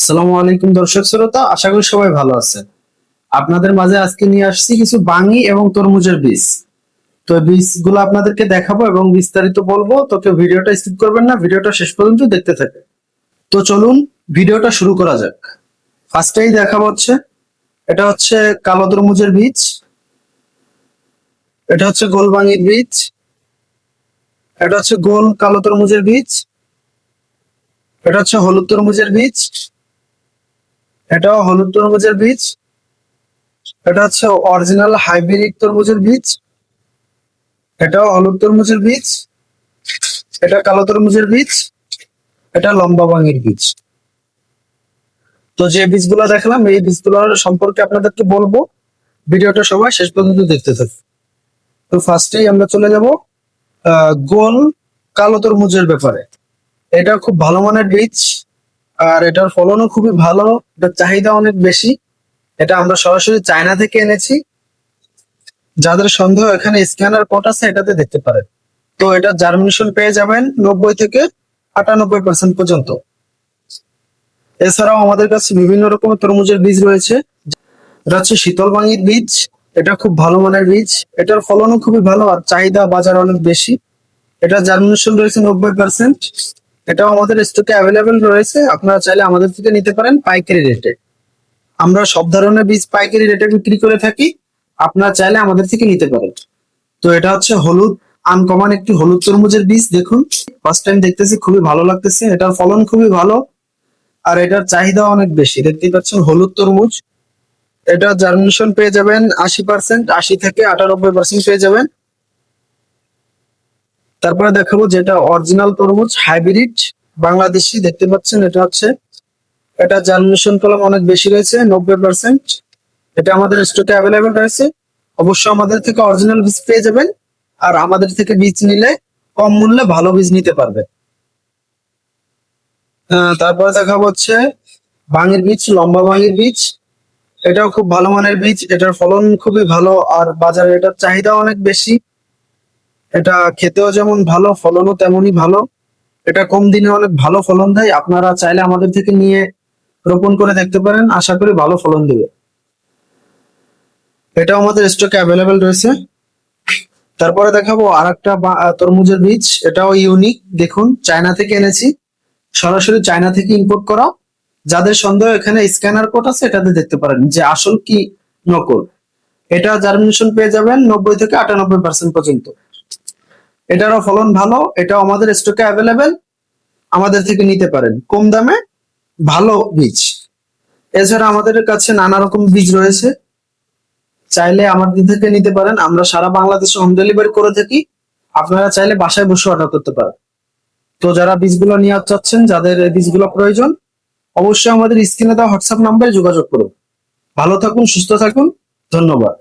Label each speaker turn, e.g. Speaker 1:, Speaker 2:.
Speaker 1: আসসালামু আলাইকুম দর্শক শ্রোতা, আশা করি সবাই ভালো আছেন। আপনাদের মাঝে আজকে নিয়ে আসছি কিছু বাঙি এবং তরমুজের বীজ। তো এই বীজগুলো আপনাদেরকে দেখাবো এবং বিস্তারিত বলবো, তো কেউ ভিডিওটা স্কিপ করবেন না, ভিডিওটা শেষ পর্যন্ত দেখতে থাকে। তো চলুন ভিডিওটা শুরু করা যাক। ফার্স্টেই দেখাবো হচ্ছে, এটা হচ্ছে কালো তরমুজের বীজ, এটা হচ্ছে গোল বাঙির বীজ, এটা হচ্ছে গোল কালো তরমুজের বীজ, এটা হচ্ছে হলুদ তরমুজের বীজ, এটাও হলুদ তরমুজের বীজ, এটা হচ্ছে অরিজিনাল হাইব্রিড তরমুজের বীজ, এটাও হলুদ তরমুজের বীজ, এটা কালো তরমুজের বীজ, এটা লম্বা বাঙের বীজ। তো যে বীজগুলো দেখালাম এই বীজগুলোর সম্পর্কে আপনাদেরকে বলবো, ভিডিওটা সবাই শেষ পর্যন্ত দেখতে থাকুন। তো ফার্স্টেই আমরা চলে যাব গোল কালো তরমুজের ব্যাপারে। এটা খুব ভালো মানের বীজ, আর এটার ফলনও খুবই ভালো, এটার চাহিদা অনেক বেশি। এটা আমরা সরাসরি চায়না থেকে এনেছি। যাদের সন্দেহ, এখানে স্ক্যানার কোড আছে, এটাতে দেখতে পারেন। তো এটা জার্মিনেশন পেয়ে যাবেন 90 থেকে 98% পর্যন্ত। এছাড়াও আমাদের কাছে বিভিন্ন রকমের তরমুজের বীজ রয়েছে। এটা হচ্ছে শীতল বাঙির বীজ, এটা খুব ভালো মানের বীজ, এটার ফলনও খুবই ভালো আর চাহিদা বাজার অনেক বেশি। এটা জার্মিনেশন রয়েছে 90%। এটাও আমাদের স্টকে অ্যাভেলেবেল রয়েছে, আপনারা চাইলে আমাদের থেকে নিতে পারেন পাইকারি রেটে। আমরা সব ধরনের বীজ পাইকারি রেটে বিক্রি করে থাকি, আপনারা চাইলে আমাদের থেকে নিতে পারেন। তো এটা হচ্ছে হলুদ, আনকমন একটি হলুদ তরমুজের বীজ। দেখুন, ফার্স্ট টাইম দেখতেছি, খুবই ভালো লাগতেছে, এটার ফলন খুবই ভালো আর এটার চাহিদা অনেক বেশি। দেখতেই পাচ্ছেন হলুদ তরমুজ। এটা জার্মিনেশন পেয়ে যাবেন 80%, 80 থেকে 98% পেয়ে যাবেন। তারপরে দেখাবো যেটা অরিজিনাল তরমুজ হাইব্রিড বাংলাদেশি, দেখতে পাচ্ছেন এটা হচ্ছে, এটা জার্মিনেশন কলম অনেক বেশি রয়েছে 90%। এটা আমাদের স্টকে অ্যাভেলেবেল রয়েছে। অবশ্যই আমাদের থেকে অরিজিনাল বীজ পেয়ে যাবেন, আর আমাদের থেকে বীজ নিলে কম মূল্যে ভালো বীজ নিতে পারবে। তারপরে দেখাবো হচ্ছে ভাঙির বীজ, লম্বা ভাঙির বীজ। এটাও খুব ভালো মানের বীজ, এটার ফলন খুবই ভালো আর বাজারে এটার চাহিদা অনেক বেশি। এটা খেতেও যেমন ভালো, ফলনও তেমনই ভালো। এটা কম দিনে অনেক ভালো ফলন দেয়, আপনারা চাইলে আমাদের থেকে নিয়ে রোপণ করে দেখতে পারেন, আশা করি ভালো ফলন দেবে। এটাও আমাদের স্টকে অ্যাভেলেবেল রয়েছে। তারপরে দেখাবো আর একটা তরমুজের বীজ, এটাও ইউনিক। দেখুন, চায়না থেকে এনেছি, সরাসরি চায়না থেকে ইম্পোর্ট করা। যাদের সন্দেহ, এখানে স্ক্যানার কোড আছে, এটাতে দেখতে পারেন যে আসল কি নকল। এটা জার্মিনেশন পেয়ে যাবেন 90 থেকে 98% পর্যন্ত। এটারও ফলন ভালো, এটাও আমাদের স্টকে অ্যাভেলেবেল, আমাদের থেকে নিতে পারেন কম দামে ভালো বীজ। এছাড়া আমাদের কাছে নানা রকম বীজ রয়েছে, চাইলে আমাদের থেকে নিতে পারেন। আমরা সারা বাংলাদেশে হোম ডেলিভারি করে থাকি, আপনারা চাইলে বাসায় বসে অর্ডার করতে পারেন। তো যারা বীজগুলো নিয়ে চাচ্ছেন, যাদের এই বীজগুলো প্রয়োজন, অবশ্যই আমাদের স্ক্রিনে দেওয়া হোয়াটসঅ্যাপ নাম্বারে যোগাযোগ করুন। ভালো থাকুন, সুস্থ থাকুন, ধন্যবাদ।